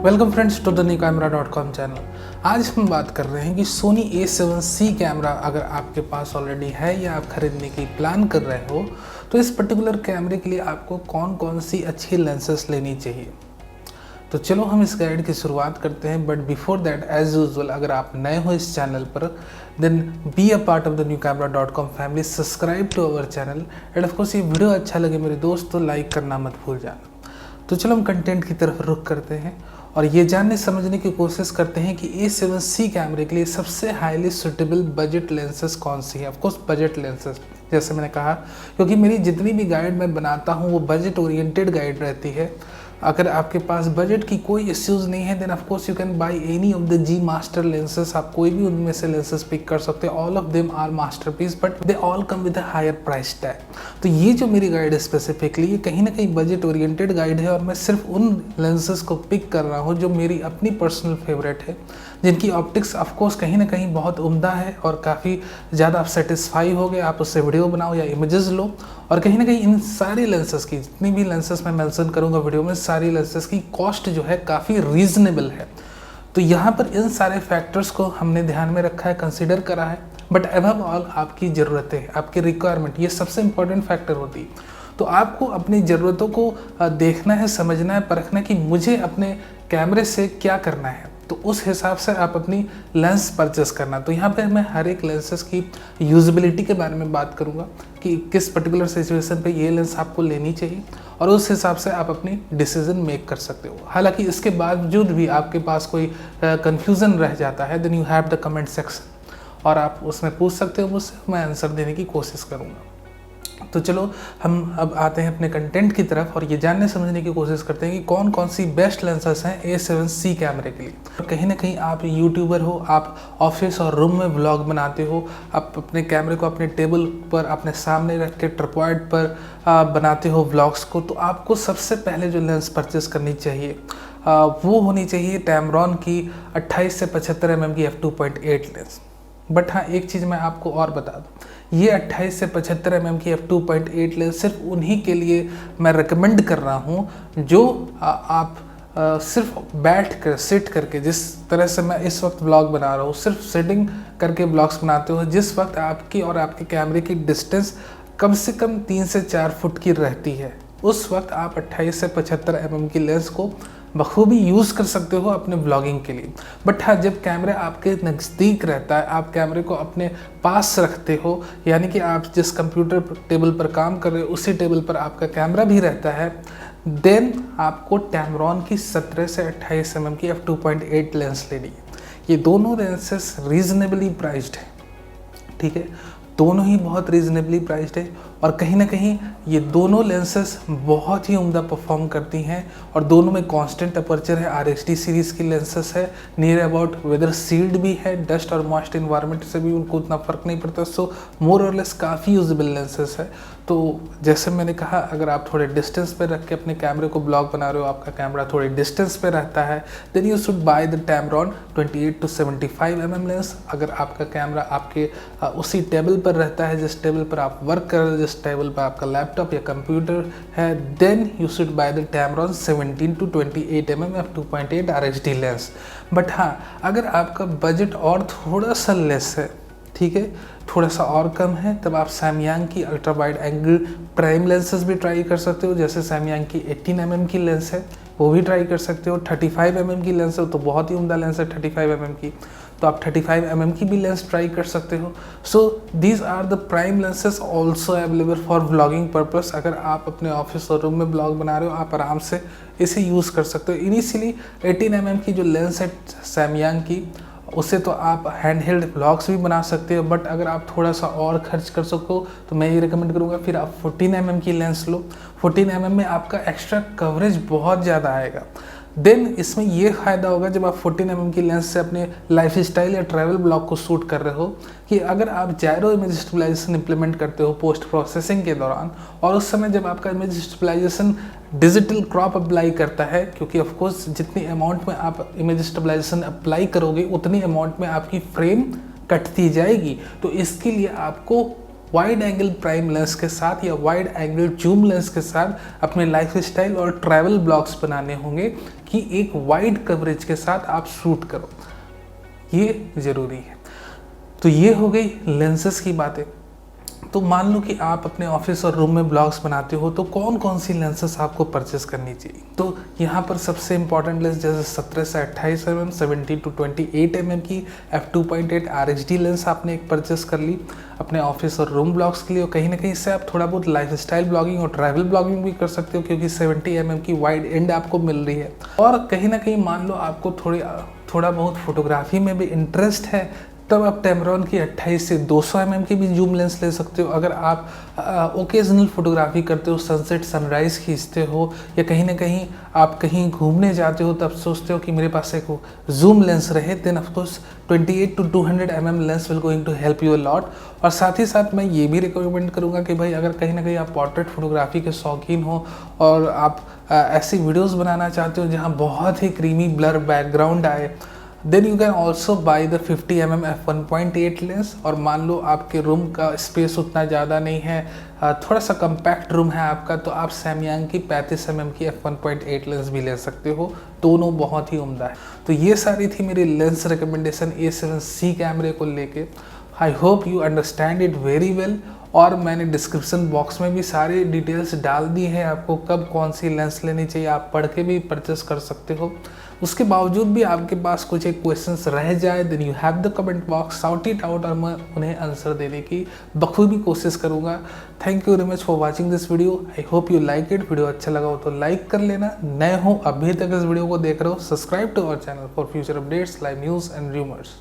Welcome friends to the new camera dot com channel. आज हम बात कर रहे हैं कि सोनी A7C कैमरा अगर आपके पास ऑलरेडी है या आप खरीदने की प्लान कर रहे हो तो इस पर्टिकुलर कैमरे के लिए आपको कौन कौन सी अच्छी लेंसेस लेनी चाहिए। तो चलो हम इस गाइड की शुरुआत करते हैं, but before that as usual अगर आप नए हो इस चैनल पर then be a part of the new camera dot com family, subscribe to our channel and of course ये वीडियो अच्छा लगे मेरे दोस्त तो लाइक करना मत भूल जाना। तो चलो हम कंटेंट की तरफ रुख करते हैं और ये जानने समझने की कोशिश करते हैं कि A7C कैमरे के लिए सबसे हाईली सुटेबल बजट लेंसेस कौन सी है। ऑफ कोर्स बजट लेंसेस, जैसे मैंने कहा, क्योंकि मेरी जितनी भी गाइड मैं बनाता हूँ वो बजट ओरिएंटेड गाइड रहती है। अगर आपके पास बजट की कोई इश्यूज़ नहीं है then of course you can buy any of the G Master lenses. आप कोई भी उनमें से लेंसेस पिक कर सकते हो। All of them are masterpiece but they all come with a higher price tag. तो ये जो मेरी गाइड है स्पेसिफिकली ये कहीं ना कहीं बजट ओरिएंटेड गाइड है और मैं सिर्फ उन लेंसेस को पिक कर रहा हूँ जो मेरी अपनी पर्सनल फेवरेट है, जिनकी ऑप्टिक्स ऑफकोर्स कहीं ना कहीं बहुत उम्दा है और काफ़ी ज़्यादा आप सेटिस्फाई हो गए। आप उससे वीडियो बनाओ या इमेजेस लो और कहीं ना कहीं इन सारी लेंसेस की, जितनी भी लेंसेस मैं मेंशन करूंगा वीडियो में, सारी लेंसेस की कॉस्ट जो है काफ़ी रीजनेबल है। तो यहाँ पर इन सारे फैक्टर्स को हमने ध्यान में रखा है, कंसिडर करा है। बट अबव ऑल आपकी ज़रूरतें, आपकी रिक्वायरमेंट, ये सबसे इंपॉर्टेंट फैक्टर होती है। तो आपको अपनी ज़रूरतों को देखना है, समझना है, परखना है कि मुझे अपने कैमरे से क्या करना है, तो उस हिसाब से आप अपनी लेंस परचेस करना। तो यहाँ पे मैं हर एक लेंसेस की यूजेबिलिटी के बारे में बात करूँगा कि किस पर्टिकुलर सिचुएशन पे ये लेंस आपको लेनी चाहिए और उस हिसाब से आप अपनी डिसीजन मेक कर सकते हो। हालांकि इसके बावजूद भी आपके पास कोई कन्फ्यूज़न रह जाता है then you have the comment section और आप उसमें पूछ सकते हो मुझसे, मैं आंसर देने की कोशिश करूँगा। तो चलो हम अब आते हैं अपने कंटेंट की तरफ और ये जानने समझने की कोशिश करते हैं कि कौन कौन सी बेस्ट लेंसेस हैं A7C कैमरे के लिए। और कहीं ना कहीं आप यूट्यूबर हो, आप ऑफिस और रूम में व्लॉग बनाते हो, आप अपने कैमरे को अपने टेबल पर अपने सामने रख के ट्राइपॉड पर बनाते हो व्लॉग्स को, तो आपको सबसे पहले जो लेंस परचेस करनी चाहिए वो होनी चाहिए टैमरॉन की 28 से 75 mm की f2.8 लेंस। बट हाँ, एक चीज़ मैं आपको और बता दूँ, ये 28 से 75 mm की f2.8 लेंस सिर्फ उन्हीं के लिए मैं रिकमेंड कर रहा हूँ जो आप सिर्फ बैठ कर सिट करके, जिस तरह से मैं इस वक्त ब्लॉग बना रहा हूँ, सिर्फ सिटिंग करके ब्लॉग्स बनाते हो, जिस वक्त आपकी और आपके कैमरे की डिस्टेंस कम से कम 3 से 4 फुट की रहती है, उस वक्त आप 28 से 75 mm की लेंस को बखूबी यूज़ कर सकते हो अपने ब्लॉगिंग के लिए। बट हाँ, जब कैमरा आपके नज़दीक रहता है, आप कैमरे को अपने पास रखते हो, यानी कि आप जिस कंप्यूटर टेबल पर काम कर रहे हो उसी टेबल पर आपका कैमरा भी रहता है, देन आपको टैमरॉन की 17 से 28 mm की f2.8 लेंस लेनी है। ये दोनों लेंसेस रीजनेबली प्राइस्ड है, ठीक है, दोनों ही बहुत रीजनेबली प्राइस्ड है और कहीं ना कहीं ये दोनों लेंसेस बहुत ही उम्दा परफॉर्म करती हैं और दोनों में कांस्टेंट अपर्चर है, RHD सीरीज़ की लेंसेस है, नियर अबाउट वेदर सील्ड भी है, डस्ट और मॉइस्ट इन्वायरमेंट से भी उनको उतना फ़र्क नहीं पड़ता। सो मोर और लेस काफ़ी यूजेबल लेंसेस है। तो जैसे मैंने कहा, अगर आप थोड़े डिस्टेंस पे रख के अपने कैमरे को ब्लॉग बना रहे हो, आपका कैमरा थोड़े डिस्टेंस पे रहता है, then you should buy the Tamron 28 to 75 mm lens. अगर आपका कैमरा आपके उसी टेबल पर रहता है जिस टेबल पर आप वर्क कर रहे हो, जिस टेबल पर आपका लैपटॉप या कंप्यूटर है, then you should buy the Tamron 17 to 28 mm f2.8 RHD lens. But हाँ, अगर आपका बजट और थोड़ा सा लेस है, ठीक है, थोड़ा सा और कम है, तब आप सैमयांग की ultra wide angle prime lenses भी ट्राई कर सकते हो। जैसे सैमयांग की 18 mm की लेंस है वो भी ट्राई कर सकते हो। 35 mm की लेंस है तो बहुत ही उम्दा लेंस है 35 mm की, तो आप 35 mm की भी लेंस ट्राई कर सकते हो। So these are the prime lenses also available for vlogging purpose. अगर आप अपने ऑफिस और रूम में ब्लॉग बना रहे हो, आप आराम से इसे यूज़ कर सकते हो। इनिशियली 18 mm की जो लेंस है सैमयांग की, उससे तो आप हैंड हेल्ड ब्लॉग्स भी बना सकते हो। बट अगर आप थोड़ा सा और खर्च कर सको तो मैं ये रिकमेंड करूँगा फिर आप 14 mm की लेंस लो। 14 mm में आपका एक्स्ट्रा कवरेज बहुत ज़्यादा आएगा। देन इसमें ये फ़ायदा होगा जब आप 14 mm की लेंस से अपने लाइफ स्टाइल या ट्रैवल ब्लॉग को शूट कर रहे हो कि अगर आप जायरो इमेज स्टेबलाइजेशन इंप्लीमेंट करते हो पोस्ट प्रोसेसिंग के दौरान, और उस समय जब आपका image stabilisation digital crop apply करता है, क्योंकि ऑफ कोर्स जितनी अमाउंट में आप इमेज स्टेबलाइजेशन अप्लाई करोगे उतनी अमाउंट में आपकी फ्रेम कटती जाएगी, तो इसके लिए आपको वाइड एंगल प्राइम लेंस के साथ या वाइड एंगल जूम लेंस के साथ अपने लाइफस्टाइल और ट्रैवल ब्लॉग्स बनाने होंगे कि एक वाइड कवरेज के साथ आप शूट करो, ये ज़रूरी है। तो ये हो गई लेंसेज की बातें। तो मान लो कि आप अपने ऑफिस और रूम में ब्लॉग्स बनाते हो, तो कौन कौन सी लेंसेज आपको परचेस करनी चाहिए। तो यहाँ पर सबसे इंपॉर्टेंट लेंस जैसे 17 से 28 mm, 70 to 28 mm की f2.8 RHD लेंस आपने एक परचेस कर ली अपने ऑफिस और रूम ब्लॉग्स के लिए। और कहीं ना कहीं इससे आप थोड़ा बहुत लाइफस्टाइल ब्लॉगिंग और ट्रैवल ब्लॉगिंग भी कर सकते हो, क्योंकि 70 mm की वाइड एंड आपको मिल रही है। और कहीं ना कहीं मान लो आपको थोड़ा बहुत फोटोग्राफी में भी इंटरेस्ट है, तब आप टेमरॉन की 28 से 200 mm की भी जूम लेंस ले सकते हो। अगर आप ओकेजनल फोटोग्राफी करते हो, सनसेट सनराइज खींचते हो, या कहीं ना कहीं आप कहीं घूमने जाते हो, तब सोचते हो कि मेरे पास एक जूम लेंस रहे, then of course 28 to 200 mm lens will going to help you a lot. और साथ ही साथ मैं ये भी रिकमेंड करूँगा कि भाई अगर कहीं ना कहीं आप पोर्ट्रेट फोटोग्राफी के शौकीन हो और आप ऐसी वीडियोज़ बनाना चाहते हो जहाँ बहुत ही क्रीमी ब्लर बैकग्राउंड आए, then you can also buy the 50 mm f1.8 lens. और मान लो आपके रूम का स्पेस उतना ज़्यादा नहीं है, थोड़ा सा कम्पैक्ट रूम है आपका, तो आप सैमयांग की 35 mm की f1.8 लेंस भी ले सकते हो। दोनों बहुत ही उम्दा है। तो ये सारी थी मेरी लेंस रिकमेंडेशन A7C कैमरे को लेके। आई hope you understand it very well. और मैंने डिस्क्रिप्शन बॉक्स में भी सारे डिटेल्स डाल दी हैं, आपको कब कौन सी लेंस लेनी चाहिए आप पढ़ के भी परचेस कर सकते हो। उसके बावजूद भी आपके पास कुछ एक क्वेश्चंस रह जाए, then you have the comment box, shout it out, और मैं उन्हें आंसर देने की बखूबी कोशिश करूंगा। Thank you very much for watching this video. I hope you like it. Video अच्छा लगा हो तो लाइक कर लेना। नए हो अभी तक इस वीडियो को देख रहे हो, subscribe to our channel for future updates, live news and rumours.